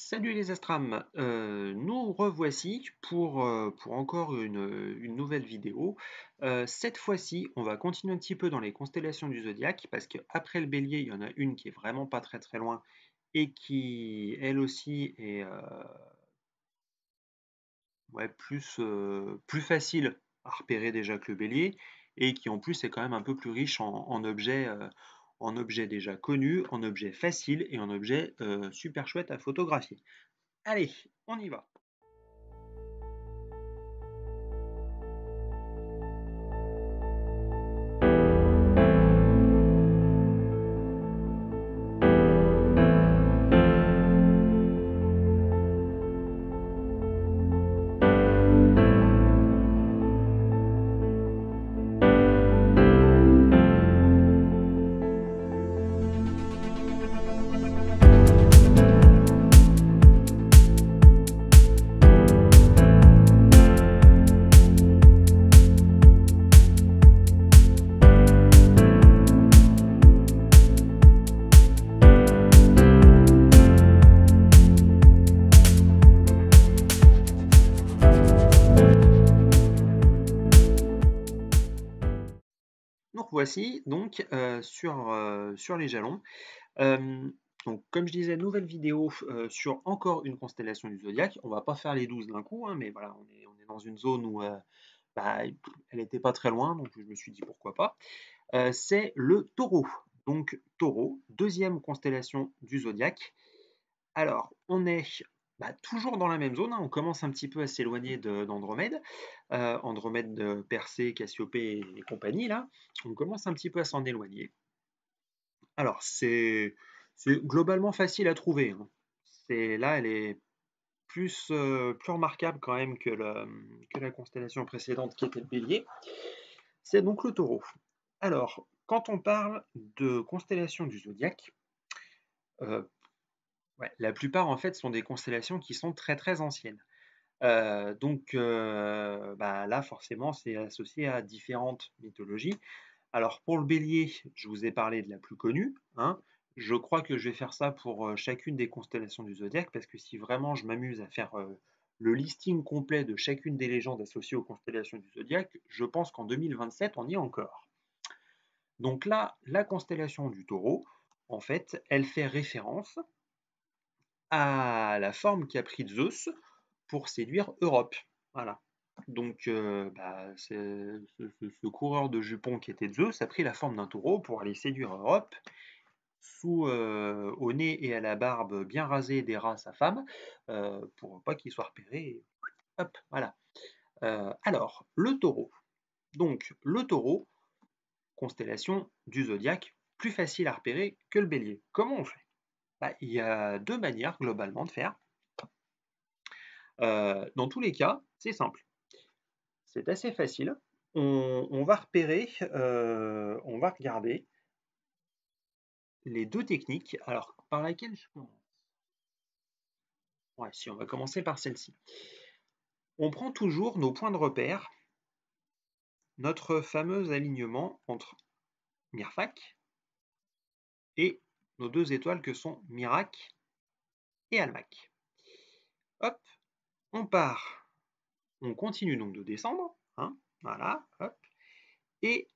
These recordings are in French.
Salut les Astrams, nous revoici pour encore une nouvelle vidéo. Cette fois-ci, on va continuer un petit peu dans les constellations du zodiaque parce qu'après le Bélier, il y en a une qui est vraiment pas très très loin et qui, elle aussi, est ouais, plus facile à repérer déjà que le Bélier et qui en plus est quand même un peu plus riche en objets déjà connus, en objets faciles et en objets super chouettes à photographier. Allez, on y va. Nous revoici donc sur les jalons. Euh, donc, comme je disais, nouvelle vidéo sur encore une constellation du zodiaque. On va pas faire les 12 d'un coup, hein, mais voilà, on est dans une zone où bah, elle n'était pas très loin, donc je me suis dit pourquoi pas. C'est le taureau. Donc, taureau, deuxième constellation du zodiaque. Alors, on est toujours dans la même zone, hein. On commence un petit peu à s'éloigner d'Andromède. Andromède, Persée, Cassiopée et compagnie, là. On commence un petit peu à s'en éloigner. Alors, c'est globalement facile à trouver, hein. Là, elle est plus remarquable quand même que la constellation précédente qui était le Bélier. C'est donc le Taureau. Alors, quand on parle de constellation du zodiaque, euh, ouais, la plupart en fait sont des constellations qui sont très très anciennes. Là, forcément, c'est associé à différentes mythologies. Alors, pour le bélier, je vous ai parlé de la plus connue, hein. Je crois que je vais faire ça pour chacune des constellations du zodiaque, parce que si vraiment je m'amuse à faire le listing complet de chacune des légendes associées aux constellations du zodiaque, je pense qu'en 2027, on y est encore. Donc là, la constellation du taureau, en fait, elle fait référence à la forme qu'a pris Zeus pour séduire Europe. Voilà. Donc, ce coureur de jupons qui était Zeus a pris la forme d'un taureau pour aller séduire Europe, au nez et à la barbe bien rasée d'aira sa femme, pour pas qu'il soit repéré. Hop, voilà. Alors, le taureau. Donc, le taureau, constellation du zodiaque, plus facile à repérer que le bélier. Comment on fait? Il y a deux manières globalement de faire. Dans tous les cas, c'est simple. C'est assez facile. On va repérer, on va regarder les deux techniques. Alors, par laquelle je commence? Ouais, si, on va commencer par celle-ci. On prend toujours nos points de repère, notre fameux alignement entre Mirfak et nos deux étoiles que sont Mirac et Almac. Hop, on part, on continue donc de descendre, hein, voilà, hop, et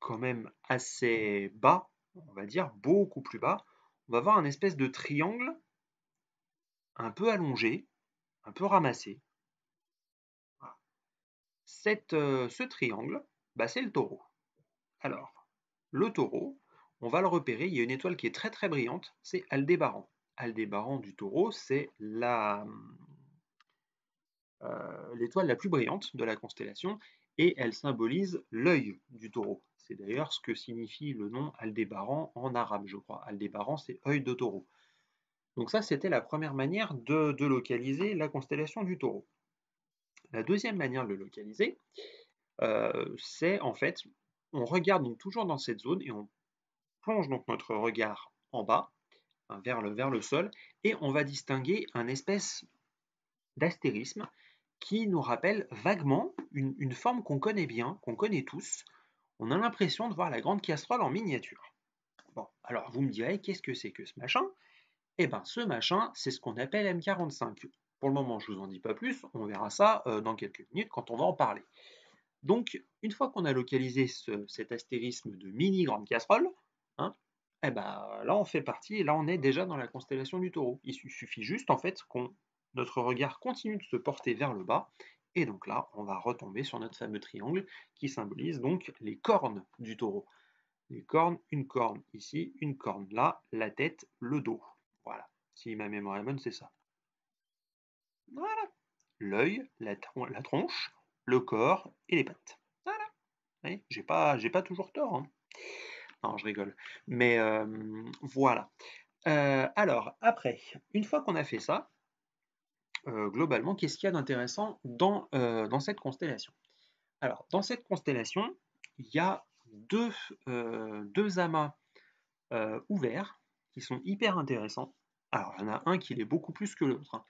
quand même assez bas, on va dire beaucoup plus bas, on va avoir un espèce de triangle un peu allongé, un peu ramassé. Voilà. Ce triangle, c'est le taureau. Alors, le taureau, on va le repérer, il y a une étoile qui est très très brillante, c'est Aldébaran. Aldébaran du taureau, c'est l'étoile la plus brillante de la constellation et elle symbolise l'œil du taureau. C'est d'ailleurs ce que signifie le nom Aldébaran en arabe, je crois. Aldébaran, c'est œil de taureau. Donc ça, c'était la première manière de localiser la constellation du taureau. La deuxième manière de le localiser, c'est en fait, on regarde donc toujours dans cette zone et on plonge donc notre regard en bas, hein, vers le sol, et on va distinguer un espèce d'astérisme qui nous rappelle vaguement une forme qu'on connaît bien, qu'on connaît tous. On a l'impression de voir la grande casserole en miniature. Bon, alors vous me direz, qu'est-ce que c'est que ce machin? Et ben ce machin, c'est ce qu'on appelle M45. Pour le moment, je vous en dis pas plus, on verra ça dans quelques minutes quand on va en parler. Donc, une fois qu'on a localisé cet astérisme de mini grande casserole, hein, et ben là on fait partie, et là on est déjà dans la constellation du Taureau. Il suffit juste en fait qu'on notre regard continue de se porter vers le bas, et donc là on va retomber sur notre fameux triangle qui symbolise donc les cornes du Taureau. Les cornes, une corne ici, une corne là, la tête, le dos. Voilà. Si ma mémoire est bonne, c'est ça. Voilà. L'œil, la tronche, le corps et les pattes. Voilà. Oui, j'ai pas toujours tort, hein. Non, je rigole. Mais voilà. Alors, après, une fois qu'on a fait ça, globalement, qu'est-ce qu'il y a d'intéressant dans cette constellation? Alors, dans cette constellation, il y a deux amas ouverts qui sont hyper intéressants. Alors, il y en a un qui l'est beaucoup plus que l'autre, hein.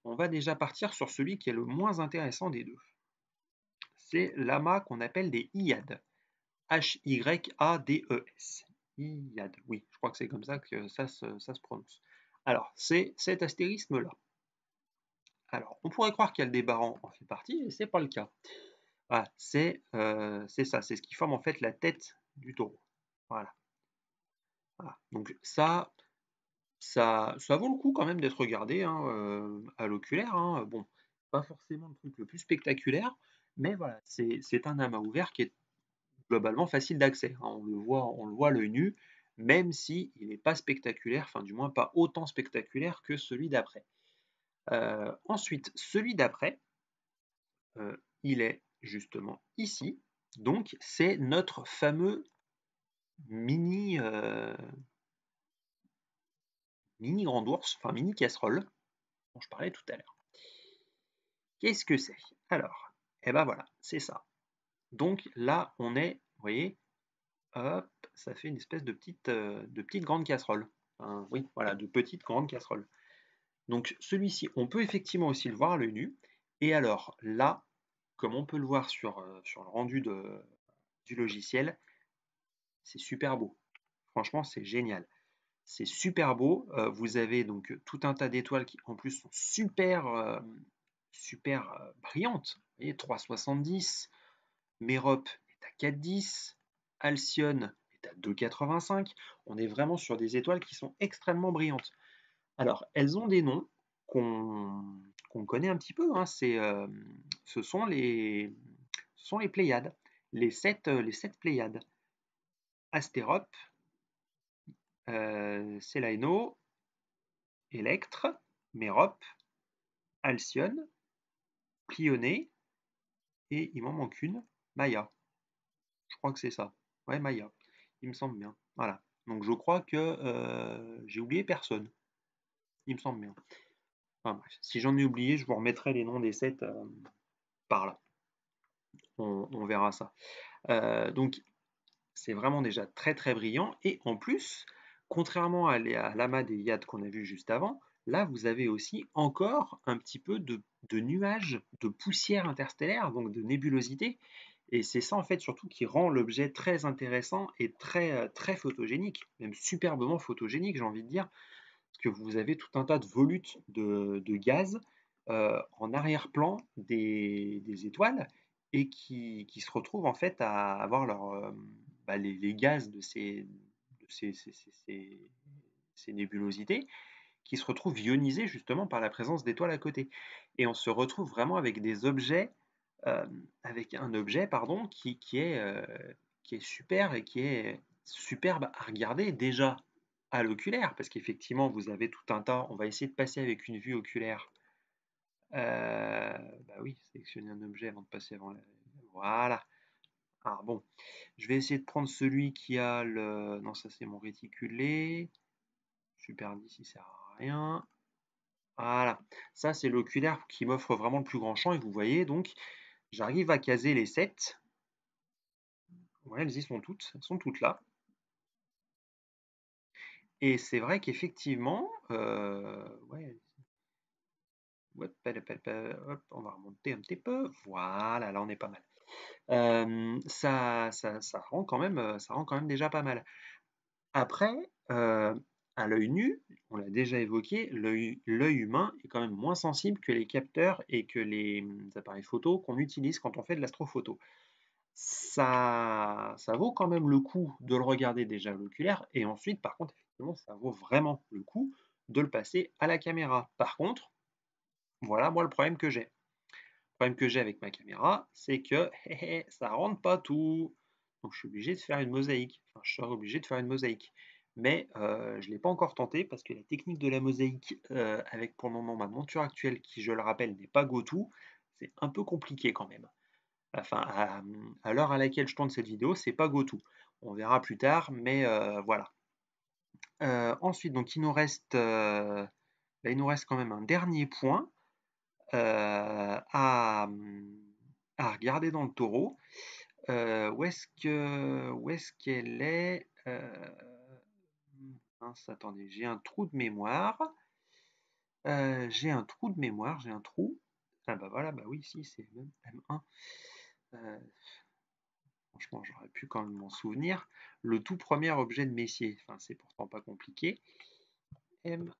On va déjà partir sur celui qui est le moins intéressant des deux. C'est l'amas qu'on appelle des Hyades. Hyades. Hyades, oui, je crois que c'est comme ça que ça se prononce. Alors, c'est cet astérisme-là. Alors, on pourrait croire qu'Aldébaran en fait partie, et c'est pas le cas. Voilà, c'est ça, c'est ce qui forme en fait la tête du taureau. Voilà. Voilà. Donc ça vaut le coup quand même d'être regardé hein, à l'oculaire, hein. Bon, pas forcément le truc le plus spectaculaire, mais voilà, c'est un amas ouvert qui est globalement facile d'accès, hein. On le voit à l'œil nu, même si il n'est pas spectaculaire, enfin du moins pas autant spectaculaire que celui d'après. Ensuite, celui d'après, il est justement ici. Donc c'est notre fameux mini, mini grand ours, enfin mini casserole, dont je parlais tout à l'heure. Qu'est-ce que c'est? Alors, eh ben voilà, c'est ça. Donc là, on est, vous voyez, hop, ça fait une espèce de petite grande casserole. Enfin, oui, voilà, de petite grande casserole. Donc celui-ci, on peut effectivement aussi le voir à l'œil nu. Et alors là, comme on peut le voir sur le rendu du logiciel, c'est super beau. Franchement, c'est génial. C'est super beau. Vous avez donc tout un tas d'étoiles qui en plus sont super brillantes. Vous voyez, 3,70. Mérope est à 4,10. Alcyone est à 2,85. On est vraiment sur des étoiles qui sont extrêmement brillantes. Alors, elles ont des noms qu'on connaît un petit peu, hein. Ce sont les Pléiades, les sept Pléiades. Astérope, Célaïno, Électre, Mérope, Alcyone, Pléionée, et il m'en manque une, Maïa. Je crois que c'est ça. Ouais, Maïa. Il me semble bien. Voilà. Donc je crois que j'ai oublié personne. Il me semble bien. Enfin bref, si j'en ai oublié, je vous remettrai les noms des sept par là. On verra ça. Donc c'est vraiment déjà très très brillant. Et en plus, contrairement à l'amas des Hyades qu'on a vu juste avant, là vous avez aussi encore un petit peu de nuages, de poussière interstellaire, donc de nébulosité. Et c'est ça en fait surtout qui rend l'objet très intéressant et très, très photogénique, même superbement photogénique j'ai envie de dire, parce que vous avez tout un tas de volutes de gaz en arrière-plan des étoiles et qui se retrouvent en fait à avoir les gaz de ces nébulosités qui se retrouvent ionisés justement par la présence d'étoiles à côté. Et on se retrouve vraiment avec des objets, avec un objet pardon, qui est super et qui est superbe à regarder déjà à l'oculaire, parce qu'effectivement vous avez tout un tas, on va essayer de passer avec une vue oculaire. Bah oui, sélectionner un objet avant de passer avant la... Voilà. Ah bon, je vais essayer de prendre celui qui a le... Non, ça c'est mon réticulé. Super 10, il sert à rien. Voilà, ça c'est l'oculaire qui m'offre vraiment le plus grand champ, et vous voyez donc, j'arrive à caser les 7. Ouais, elles y elles sont toutes là. Et c'est vrai qu'effectivement, ouais, hop, on va remonter un petit peu. Voilà, là on est pas mal. Ça rend quand même déjà pas mal. Après, à l'œil nu, on l'a déjà évoqué, l'œil humain est quand même moins sensible que les capteurs et que les appareils photo qu'on utilise quand on fait de l'astrophoto. Ça vaut quand même le coup de le regarder déjà à l'oculaire et ensuite, par contre, effectivement, ça vaut vraiment le coup de le passer à la caméra. Par contre, voilà moi le problème que j'ai. Le problème que j'ai avec ma caméra, c'est que ça rentre pas tout. Donc je suis obligé de faire une mosaïque. Enfin, je serai obligé de faire une mosaïque. Mais je ne l'ai pas encore tenté parce que la technique de la mosaïque, avec pour le moment ma monture actuelle, qui je le rappelle n'est pas GoTo, c'est un peu compliqué quand même. Enfin, à l'heure à laquelle je tourne cette vidéo, c'est pas GoTo. On verra plus tard, mais voilà. Ensuite, donc il nous reste quand même un dernier point à regarder dans le taureau. Où est-ce qu'elle est? Mince, attendez, j'ai un trou de mémoire. J'ai un trou. Ah bah voilà, bah oui, si, c'est même M1. Euh, Franchement, j'aurais pu quand même m'en souvenir. Le tout premier objet de Messier. Enfin, c'est pourtant pas compliqué. M1.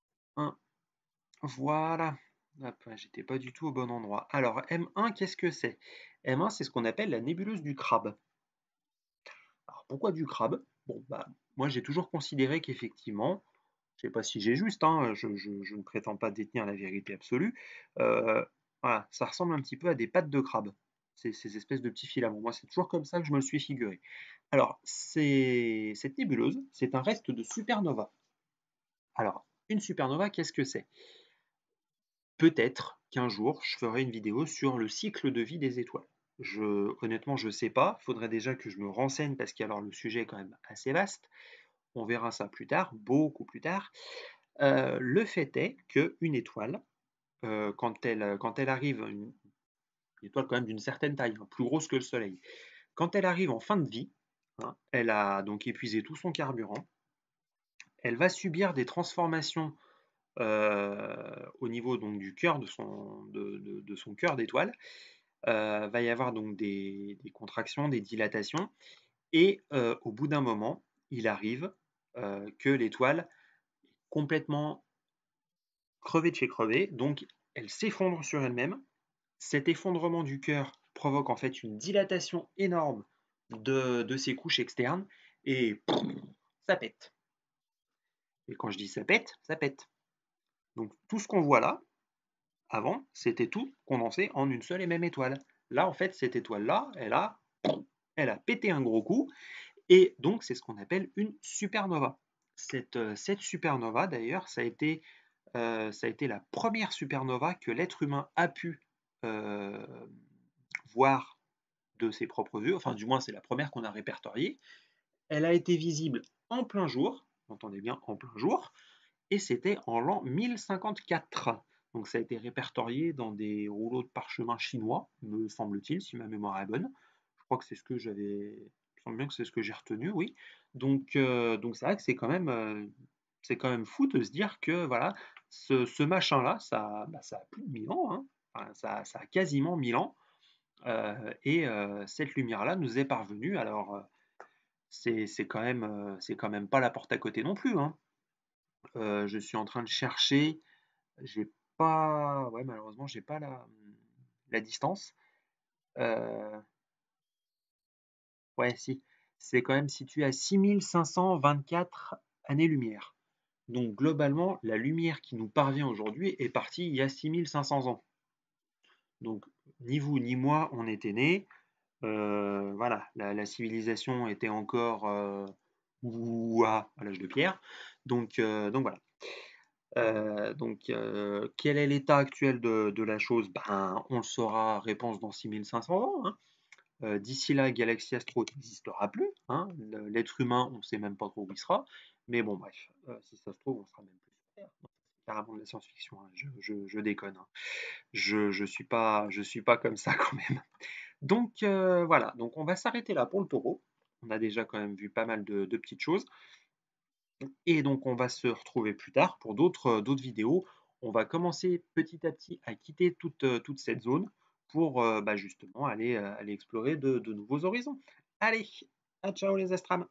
Voilà. Hop, j'étais pas du tout au bon endroit. Alors, M1, qu'est-ce que c'est? M1, c'est ce qu'on appelle la nébuleuse du crabe. Alors, pourquoi du crabe? Bon, bah, moi, j'ai toujours considéré qu'effectivement, je ne sais pas si j'ai juste, hein, je ne prétends pas détenir la vérité absolue, voilà, ça ressemble un petit peu à des pattes de crabe, ces espèces de petits filaments. Moi, c'est toujours comme ça que je me le suis figuré. Alors, cette nébuleuse, c'est un reste de supernova. Alors, une supernova, qu'est-ce que c'est? Peut-être qu'un jour, je ferai une vidéo sur le cycle de vie des étoiles. Honnêtement, je ne sais pas. Il faudrait déjà que je me renseigne parce que alors, le sujet est quand même assez vaste. On verra ça plus tard, beaucoup plus tard. Le fait est qu'une étoile, quand elle arrive, une étoile quand même d'une certaine taille, hein, plus grosse que le Soleil, quand elle arrive en fin de vie, hein, elle a donc épuisé tout son carburant, elle va subir des transformations au niveau donc, du cœur de son cœur d'étoile. Va y avoir donc des contractions, des dilatations, et au bout d'un moment, il arrive que l'étoile est complètement crevée de chez crevée, donc elle s'effondre sur elle-même. Cet effondrement du cœur provoque en fait une dilatation énorme de ses couches externes et ça pète. Et quand je dis ça pète, ça pète. Donc tout ce qu'on voit là, avant, c'était tout condensé en une seule et même étoile. Là, en fait, cette étoile-là, elle a pété un gros coup, et donc c'est ce qu'on appelle une supernova. Cette supernova, d'ailleurs, ça a été la première supernova que l'être humain a pu euh, voir de ses propres yeux, enfin du moins c'est la première qu'on a répertoriée. Elle a été visible en plein jour, entendez bien en plein jour, et c'était en l'an 1054. Donc ça a été répertorié dans des rouleaux de parchemin chinois, me semble-t-il, si ma mémoire est bonne. Je crois que c'est ce que j'avais. Il me semble bien que c'est ce que j'ai retenu, oui. Donc c'est vrai que c'est quand même fou de se dire que voilà, ce machin-là, ça a plus de 1000 ans, hein. Enfin, ça a quasiment 1000 ans. Et cette lumière-là nous est parvenue. Alors, c'est quand même pas la porte à côté non plus, hein. Je suis en train de chercher. J'ai pas, ouais, malheureusement, j'ai pas la distance. Euh, ouais, si. C'est quand même situé à 6524 années-lumière. Donc, globalement, la lumière qui nous parvient aujourd'hui est partie il y a 6500 ans. Donc, ni vous ni moi, on était nés. Voilà, la civilisation était encore à l'âge de pierre. Donc voilà. Quel est l'état actuel de la chose? Ben, on le saura, réponse dans 6500 ans, hein. D'ici là, Galaxy Astro n'existera plus, hein. L'être humain, on ne sait même pas trop où il sera. Mais bon, bref, si ça se trouve, on sera même plus sur Terre. C'est carrément de la science-fiction, hein. Je déconne, hein. Je suis pas comme ça quand même. Donc voilà, donc on va s'arrêter là pour le taureau. On a déjà quand même vu pas mal de petites choses. Et donc on va se retrouver plus tard pour d'autres vidéos. On va commencer petit à petit à quitter toute cette zone pour justement aller explorer de nouveaux horizons. Allez, à ciao les astrams!